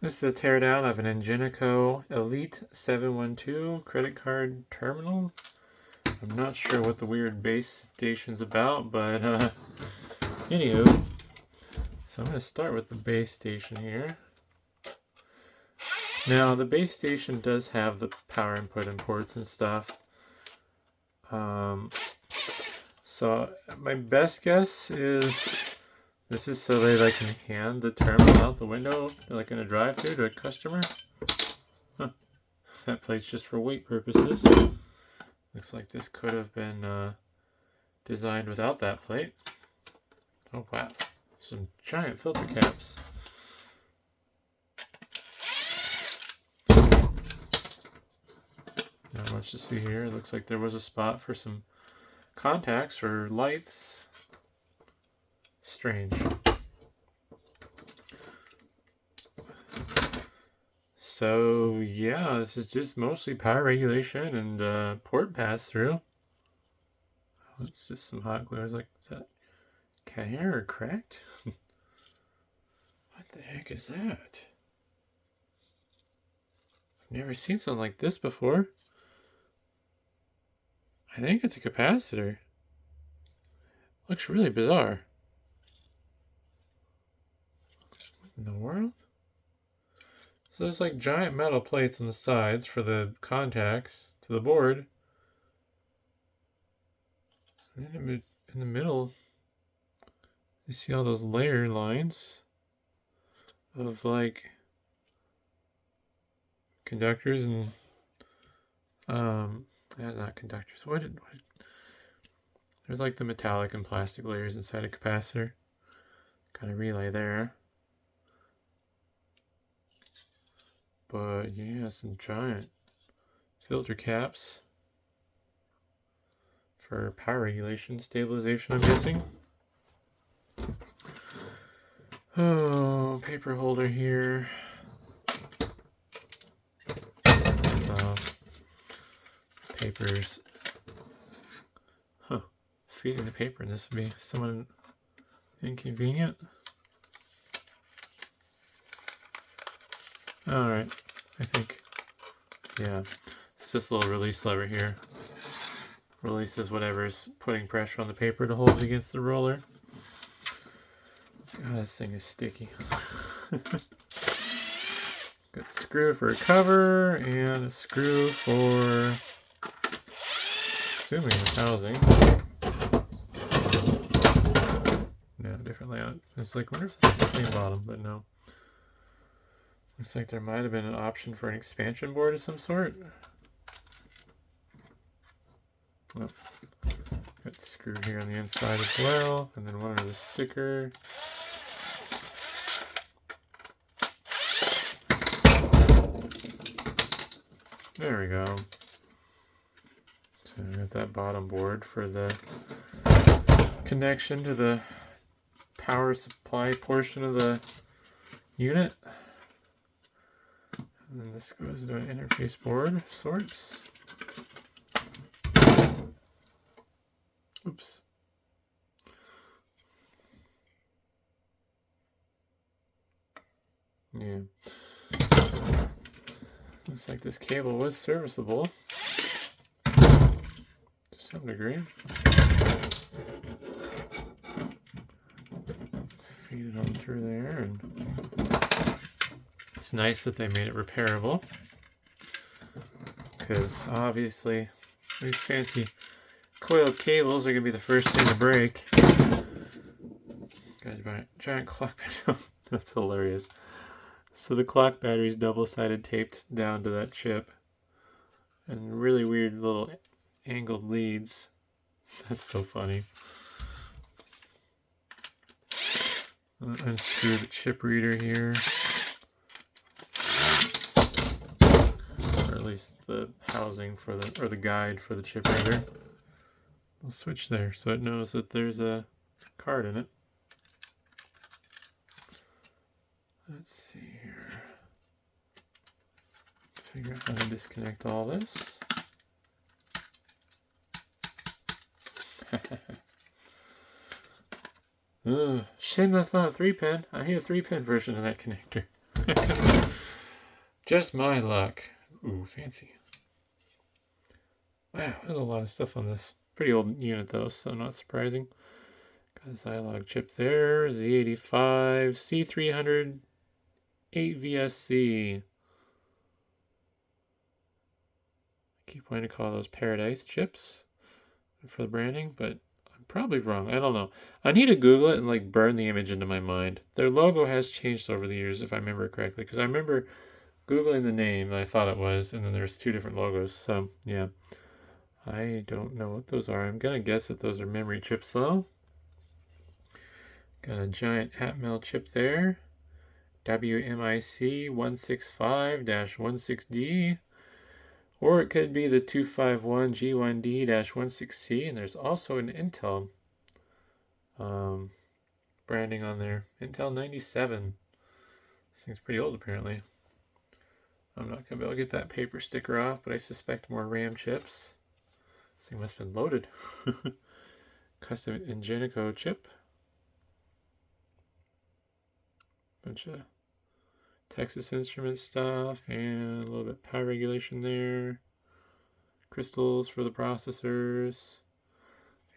This is a teardown of an Ingenico Elite 712 credit card terminal. I'm not sure what the weird base station's about, but anywho. So I'm going to start with the base station here. Now the base station does have the power input and ports and stuff. So my best guess is this is so they can hand the terminal out the window like in a drive-thru to a customer. Huh. That plate's just for weight purposes. Looks like this could have been designed without that plate. Oh wow, some giant filter caps. Not much to see here. It looks like there was a spot for some contacts or lights. Strange. So yeah, this is just mostly power regulation and port pass-through. Oh, it's just some hot glue. Is that cat hair or cracked? What the heck is that? I've never seen something like this before. I think it's a capacitor. Looks really bizarre. What in the world? So there's like giant metal plates on the sides for the contacts to the board. And then in the middle, you see all those layer lines of like conductors and not conductors. What there's like the metallic and plastic layers inside a capacitor. Got a relay there. But yeah, some giant filter caps for power regulation, stabilization, I'm guessing. Oh, paper holder here. Papers. Huh. Feeding the paper, and this would be somewhat inconvenient. Alright, I think, yeah, it's this little release lever here. Releases whatever's putting pressure on the paper to hold it against the roller. God, this thing is sticky. Got a screw for a cover and a screw for, assuming the housing. No, different layout. It's like, I wonder if it's the same bottom, but no. Looks like there might have been an option for an expansion board of some sort. Oh. Got the screw here on the inside as well, and then one under the sticker. There we go. So I got that bottom board for the connection to the power supply portion of the unit. And then this goes to an interface board of sorts. Oops. Yeah. Looks like this cable was serviceable to some degree. Feed it on through there, and it's nice that they made it repairable, because obviously these fancy coiled cables are going to be the first thing to break. Got a giant clock battery. That's hilarious. So the clock battery is double-sided taped down to that chip, and really weird little angled leads. That's so funny. Unscrew the chip reader here, or at least the housing for the guide for the chip reader. I'll switch there so it knows that there's a card in it. Let's see here. Figure out how to disconnect all this. Shame that's not a 3-pin. I need a 3-pin version of that connector. Just my luck. Ooh, fancy. Wow, there's a lot of stuff on this. Pretty old unit though, so not surprising. Got a Zilog chip there, Z85, C300, 8 VSC. I keep wanting to call those Paradise chips for the branding, but I'm probably wrong. I don't know. I need to Google it and like burn the image into my mind. Their logo has changed over the years, if I remember correctly, because I remember Googling the name, I thought it was, and then there's two different logos. So yeah, I don't know what those are. I'm gonna guess that those are memory chips though. Got a giant Atmel chip there. WMIC 165-16D. Or it could be the 251 G1D-16C, and there's also an Intel branding on there. Intel 97. This thing's pretty old apparently. I'm not going to be able to get that paper sticker off, but I suspect more RAM chips. This thing must have been loaded. Custom Ingenico chip. Bunch of Texas Instruments stuff and a little bit of power regulation there. Crystals for the processors.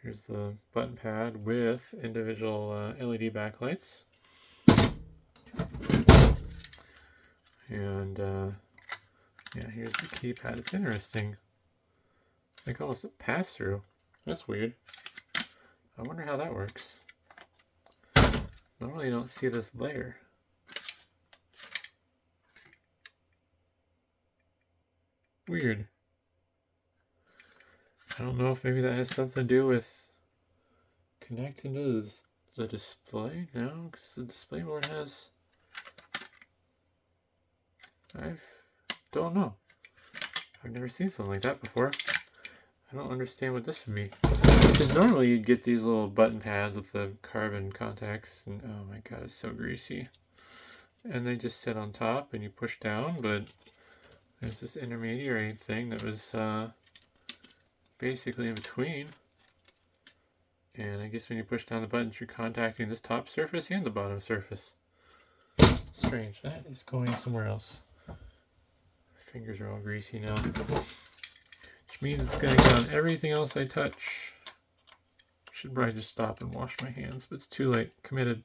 Here's the button pad with individual LED backlights. And yeah, here's the keypad. It's interesting. It's like almost a pass-through. That's weird. I wonder how that works. Normally you don't see this layer. Weird. I don't know if maybe that has something to do with connecting to the display. No, because the display board has... I don't know. I've never seen something like that before. I don't understand what this would be. Because normally you'd get these little button pads with the carbon contacts, and oh my god, it's so greasy. And they just sit on top and you push down, but there's this intermediary thing that was basically in between. And I guess when you push down the buttons, you're contacting this top surface and the bottom surface. Strange. That is going somewhere else. Fingers are all greasy now. Which means it's going to get on everything else I touch. Should probably just stop and wash my hands, but it's too late. Committed.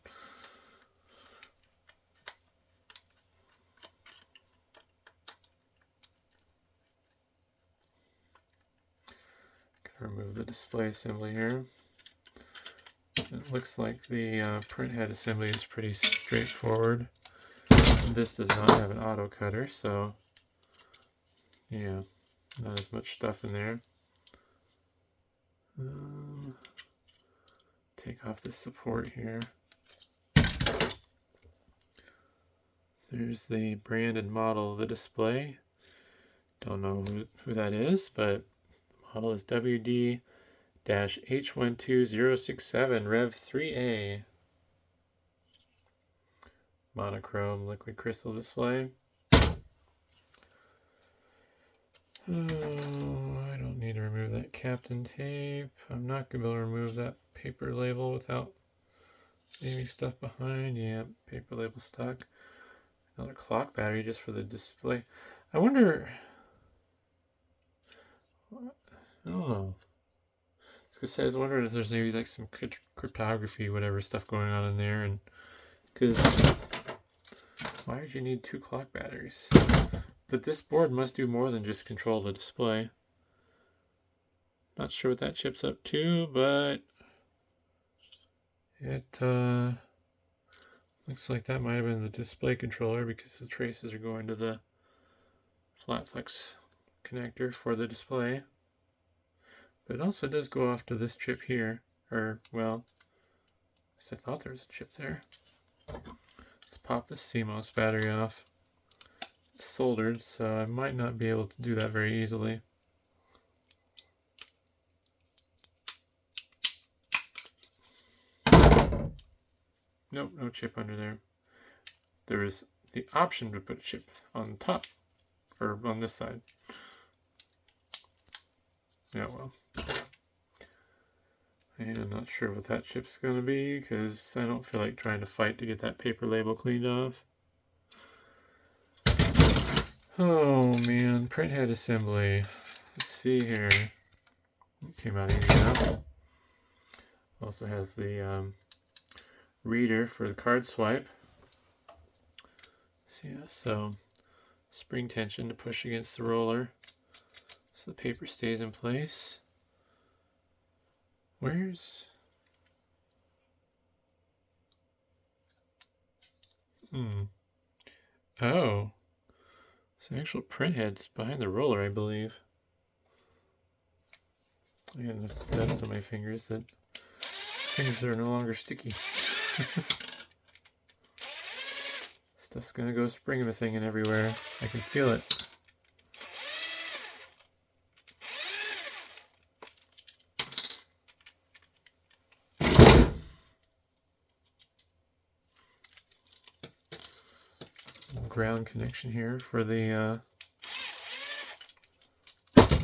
Gotta remove the display assembly here. It looks like the print head assembly is pretty straightforward. This does not have an auto cutter, so yeah, not as much stuff in there. Take off this support here. There's the brand and model of the display. Don't know who that is, but the model is WD-H12067 Rev 3A. Monochrome liquid crystal display. Oh, I don't need to remove that Captain tape. I'm not going to be able to remove that paper label without leaving stuff behind. Yeah, paper label stuck. Another clock battery just for the display. I wonder... I don't know. I was wondering if there's maybe like some cryptography, whatever stuff going on in there. And because why would you need two clock batteries? But this board must do more than just control the display. Not sure what that chip's up to, but it looks like that might have been the display controller because the traces are going to the flat flex connector for the display. But it also does go off to this chip here, or well, at least I thought there was a chip there. Let's pop this CMOS battery off. It's soldered, so I might not be able to do that very easily. Nope, no chip under there. There is the option to put a chip on the top, or on this side. Yeah, well. And I'm not sure what that chip's going to be, because I don't feel like trying to fight to get that paper label cleaned off. Oh man, printhead assembly. Let's see here. Came out easy enough. Also has the reader for the card swipe. So, yeah, so spring tension to push against the roller so the paper stays in place. Where's... Oh. So the actual printhead's behind the roller, I believe. I got enough dust on my fingers that fingers are no longer sticky. Stuff's gonna go spring-a-thinging everywhere. I can feel it. Ground connection here for the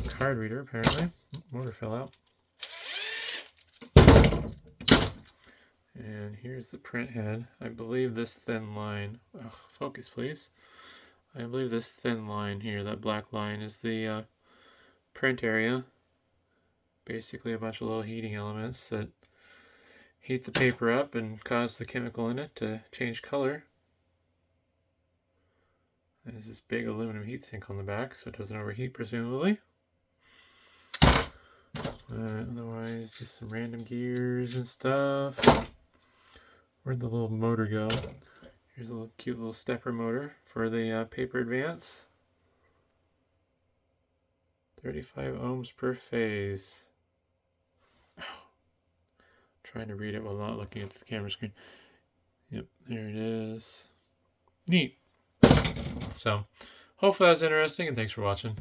card reader, apparently. Motor fell out. And here's the print head. I believe this thin line, focus please. I believe this thin line here, that black line, is the print area. Basically a bunch of little heating elements that heat the paper up and cause the chemical in it to change color. There's this big aluminum heatsink on the back so it doesn't overheat, presumably. Otherwise, just some random gears and stuff. Where'd the little motor go? Here's a little cute little stepper motor for the paper advance. 35 ohms per phase. Trying to read it while not looking at the camera screen. Yep, there it is. Neat. So, hopefully that was interesting, and thanks for watching.